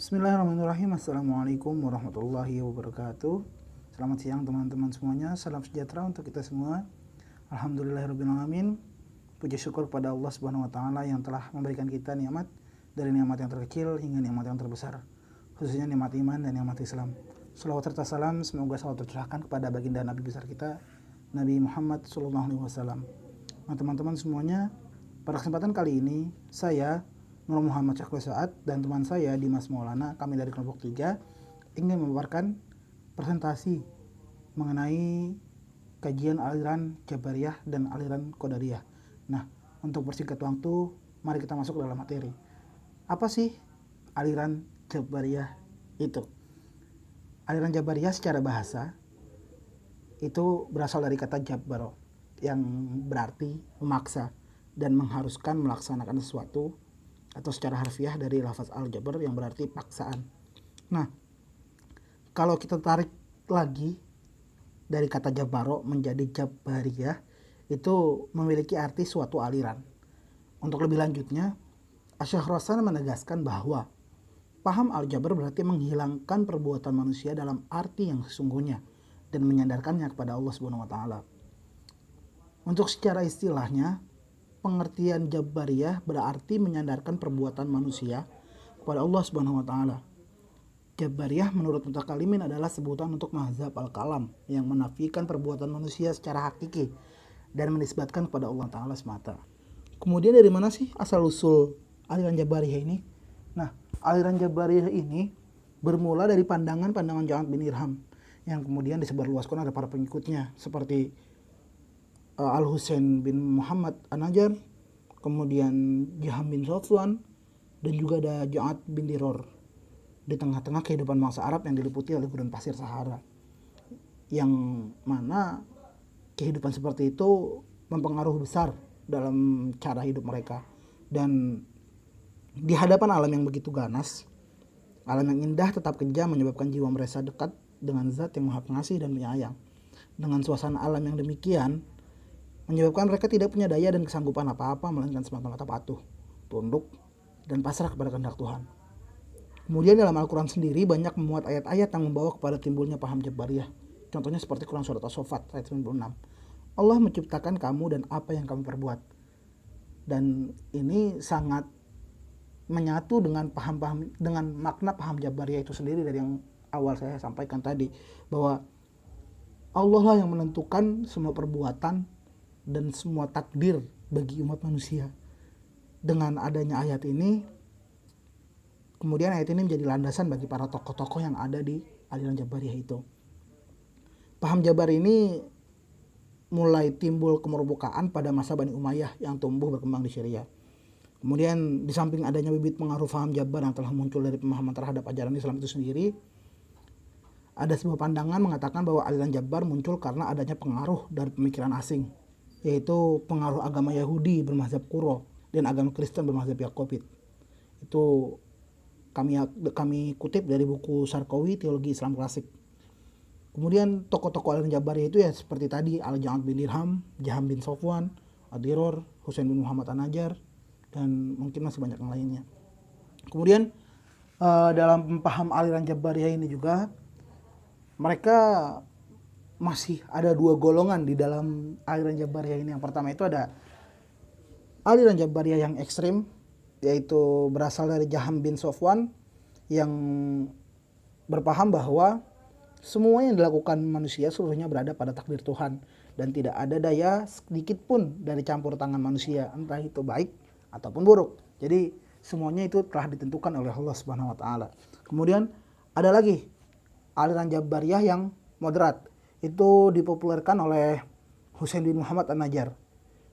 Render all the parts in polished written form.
Bismillahirrahmanirrahim. Assalamualaikum warahmatullahi wabarakatuh. Selamat siang teman-teman semuanya. Salam sejahtera untuk kita semua. Alhamdulillahirrabbilalamin. Puji syukur kepada Allah Subhanahu wa taala yang telah memberikan kita nikmat dari nikmat yang terkecil hingga nikmat yang terbesar, khususnya nikmat iman dan nikmat Islam. Shalawat serta salam semoga selalu tercurahkan kepada baginda Nabi besar kita, Nabi Muhammad SAW. Nah, teman-teman semuanya, pada kesempatan kali ini saya Nur Muhammad Syakir Saad dan teman saya Dimas Maulana, kami dari kelompok 3 ingin memaparkan presentasi mengenai kajian aliran Jabariyah dan aliran Qadariyah. Nah, untuk persingkat waktu, mari kita masuk ke dalam materi. Apa sih aliran Jabariyah itu? Aliran Jabariyah secara bahasa itu berasal dari kata jabaro yang berarti memaksa dan mengharuskan melaksanakan sesuatu, atau secara harfiah dari lafaz al-jabr yang berarti paksaan. Nah, kalau kita tarik lagi dari kata jabaro menjadi jabariyah, itu memiliki arti suatu aliran. Untuk lebih lanjutnya, Asy-Syaikh Raslan menegaskan bahwa paham al-jabr berarti menghilangkan perbuatan manusia dalam arti yang sesungguhnya dan menyandarkannya kepada Allah Subhanahu wa taala. Untuk secara istilahnya, pengertian Jabariyah berarti menyandarkan perbuatan manusia kepada Allah Subhanahu wa taala. Jabariyah menurut mutakalimin adalah sebutan untuk mazhab al-kalam yang menafikan perbuatan manusia secara hakiki dan menisbatkan kepada Allah taala semata. Kemudian dari mana sih asal usul aliran Jabariyah ini? Nah, aliran Jabariyah ini bermula dari pandangan Ja'ad bin Dirham yang kemudian disebarluaskan oleh para pengikutnya seperti Al-Husain bin Muhammad An-Najjar, kemudian Jaham bin Safwan, dan juga ada Ja'ad bin Diror di tengah-tengah kehidupan bangsa Arab yang diliputi oleh gurun pasir Sahara, yang mana kehidupan seperti itu mempengaruhi besar dalam cara hidup mereka. Dan di hadapan alam yang begitu ganas, alam yang indah tetap kejam menyebabkan jiwa mereka dekat dengan zat yang maha pengasih dan penyayang. Dengan suasana alam yang demikian menyebabkan mereka tidak punya daya dan kesanggupan apa-apa melainkan semata-mata patuh, tunduk, dan pasrah kepada kehendak Tuhan. Kemudian dalam Al-Quran sendiri banyak memuat ayat-ayat yang membawa kepada timbulnya paham Jabariyah. Contohnya seperti Quran Surat As-Saffat ayat 96. Allah menciptakan kamu dan apa yang kamu perbuat. Dan ini sangat menyatu dengan makna paham Jabariyah itu sendiri dari yang awal saya sampaikan tadi, bahwa Allah lah yang menentukan semua perbuatan dan semua takdir bagi umat manusia. Dengan adanya ayat ini, kemudian ayat ini menjadi landasan bagi para tokoh-tokoh yang ada di aliran Jabariyah itu. Paham Jabar ini mulai timbul kemerbukaan pada masa Bani Umayyah yang tumbuh berkembang di Syria. Kemudian di samping adanya bibit pengaruh paham Jabar yang telah muncul dari pemahaman terhadap ajaran Islam itu sendiri, ada sebuah pandangan mengatakan bahwa aliran Jabar muncul karena adanya pengaruh dari pemikiran asing, yaitu pengaruh agama Yahudi bermazhab Qurra dan agama Kristen bermazhab Yakobit. Itu kami kutip dari buku Sarkawi Teologi Islam Klasik. Kemudian tokoh-tokoh aliran Jabariyah itu ya seperti tadi Al-Ja'ad bin Dirham, Jaham bin Safwan, Ad-Diror, Husain bin Muhammad An-Najjar, dan mungkin masih banyak yang lainnya. Kemudian dalam paham aliran Jabariyah ini juga mereka masih ada dua golongan di dalam aliran Jabariyah ini. Yang pertama itu ada aliran Jabariyah yang ekstrim, yaitu berasal dari Jaham bin Safwan yang berpaham bahwa semua yang dilakukan manusia seluruhnya berada pada takdir Tuhan dan tidak ada daya sedikit pun dari campur tangan manusia, entah itu baik ataupun buruk. Jadi semuanya itu telah ditentukan oleh Allah Subhanahu wa taala. Kemudian ada lagi aliran Jabariyah yang moderat. Itu dipopulerkan oleh Husain bin Muhammad An-Najjar.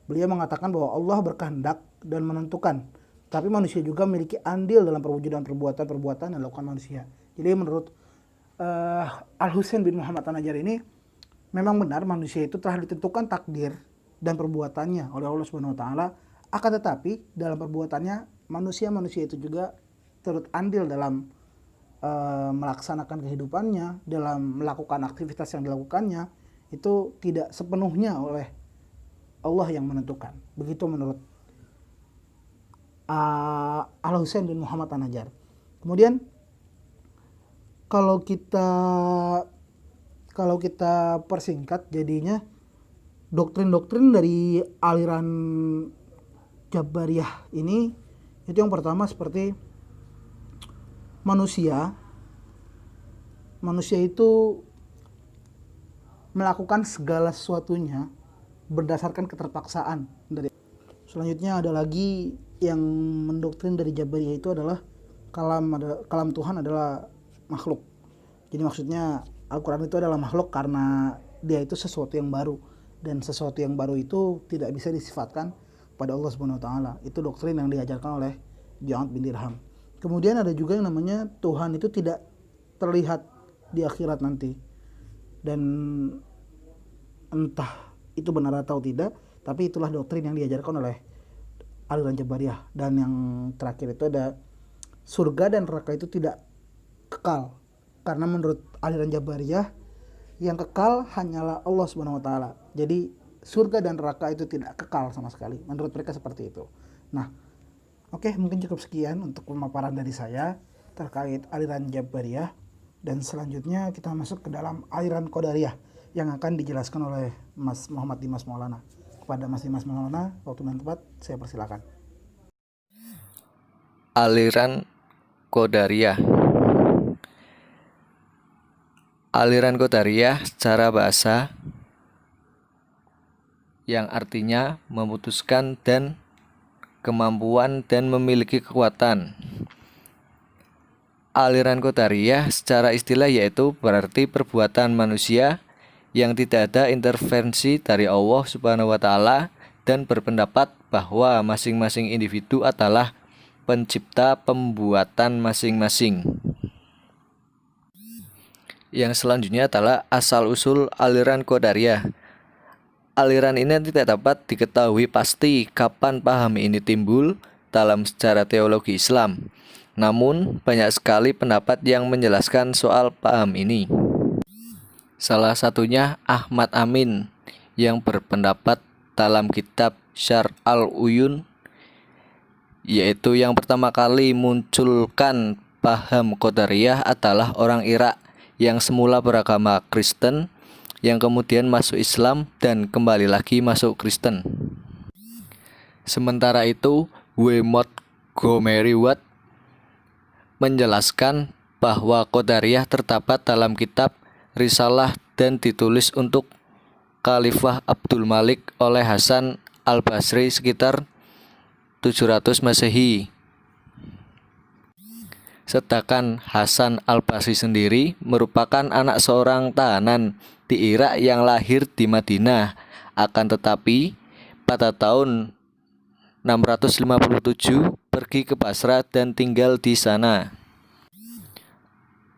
Beliau mengatakan bahwa Allah berkehendak dan menentukan, tapi manusia juga memiliki andil dalam perwujudan perbuatan yang dilakukan manusia. Jadi menurut Al-Husain bin Muhammad An-Najjar ini, memang benar manusia itu telah ditentukan takdir dan perbuatannya oleh Allah Subhanahu wa taala, akan tetapi dalam perbuatannya manusia itu juga turut andil dalam melaksanakan kehidupannya, dalam melakukan aktivitas yang dilakukannya, itu tidak sepenuhnya oleh Allah yang menentukan. Begitu menurut Al-Husain bin Muhammad An-Najjar. Kemudian kalau kita persingkat jadinya doktrin-doktrin dari aliran Jabariyah ini itu yang pertama seperti manusia itu melakukan segala sesuatunya berdasarkan keterpaksaan. Selanjutnya ada lagi yang mendoktrin dari Jabariyah itu adalah kalam Tuhan adalah makhluk. Jadi maksudnya Al-Quran itu adalah makhluk karena dia itu sesuatu yang baru, dan sesuatu yang baru itu tidak bisa disifatkan pada Allah Subhanahu wa taala. Itu doktrin yang diajarkan oleh Ja'ad bin Dirham. Kemudian ada juga yang namanya Tuhan itu tidak terlihat di akhirat nanti. Dan entah itu benar atau tidak, tapi itulah doktrin yang diajarkan oleh aliran Jabariyah. Dan yang terakhir itu ada surga dan neraka itu tidak kekal. Karena menurut aliran Jabariyah yang kekal hanyalah Allah Subhanahu wa taala. Jadi surga dan neraka itu tidak kekal sama sekali. Menurut mereka seperti itu. Nah, oke, mungkin cukup sekian untuk pemaparan dari saya terkait aliran Jabariyah, dan selanjutnya kita masuk ke dalam aliran Qadariyah yang akan dijelaskan oleh Mas Muhammad Dimas Maulana. Kepada Mas Dimas Maulana, waktu dan tempat saya persilakan. Aliran Qadariyah. Aliran Qadariyah secara bahasa yang artinya memutuskan dan kemampuan dan memiliki kekuatan. Aliran Qadariyah secara istilah yaitu berarti perbuatan manusia yang tidak ada intervensi dari Allah Subhanahu wa taala dan berpendapat bahwa masing-masing individu adalah pencipta pembuatan masing-masing. Yang selanjutnya adalah asal-usul aliran Qadariyah. Aliran ini tidak dapat diketahui pasti kapan paham ini timbul dalam sejarah teologi Islam. Namun, banyak sekali pendapat yang menjelaskan soal paham ini. Salah satunya Ahmad Amin yang berpendapat dalam kitab Syarh al-Uyun, yaitu yang pertama kali munculkan paham Qadariyah adalah orang Irak yang semula beragama Kristen, yang kemudian masuk Islam dan kembali lagi masuk Kristen. Sementara itu, W. Montgomery Watt menjelaskan bahwa Qadariyah terdapat dalam kitab Risalah dan ditulis untuk Khalifah Abdul Malik oleh Hasan al-Basri sekitar 700 Masehi. Sedangkan Hasan al-Basri sendiri merupakan anak seorang tahanan di Irak yang lahir di Madinah. Akan tetapi pada tahun 657 pergi ke Basra dan tinggal di sana.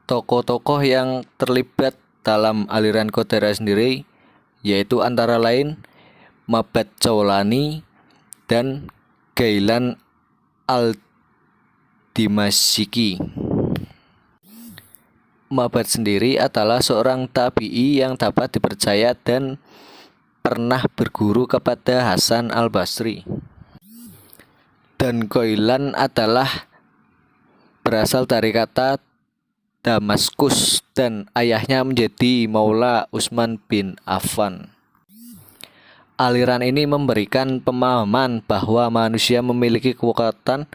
Tokoh-tokoh yang terlibat dalam aliran Qadariyah sendiri yaitu antara lain Mabad Chaulani dan Gailan al-Dimashqi. Mabad sendiri adalah seorang tabi'i yang dapat dipercaya dan pernah berguru kepada Hasan al-Basri. Dan Gailan adalah berasal dari kata Damaskus dan ayahnya menjadi Maula Utsman bin Affan. Aliran ini memberikan pemahaman bahwa manusia memiliki kekuatan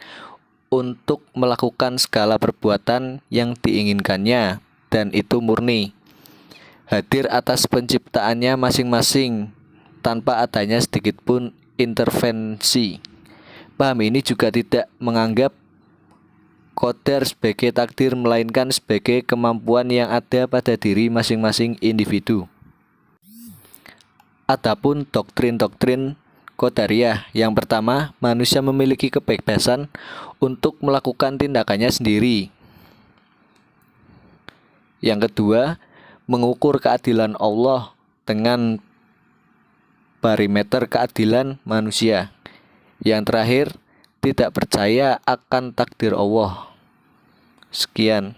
untuk melakukan segala perbuatan yang diinginkannya, dan itu murni hadir atas penciptaannya masing-masing tanpa adanya sedikitpun intervensi. Paham ini juga tidak menganggap qadar sebagai takdir, melainkan sebagai kemampuan yang ada pada diri masing-masing individu. Adapun doktrin-doktrin Qadariyah, yang pertama, manusia memiliki kebebasan untuk melakukan tindakannya sendiri. Yang kedua, mengukur keadilan Allah dengan parameter keadilan manusia. Yang terakhir, tidak percaya akan takdir Allah. Sekian.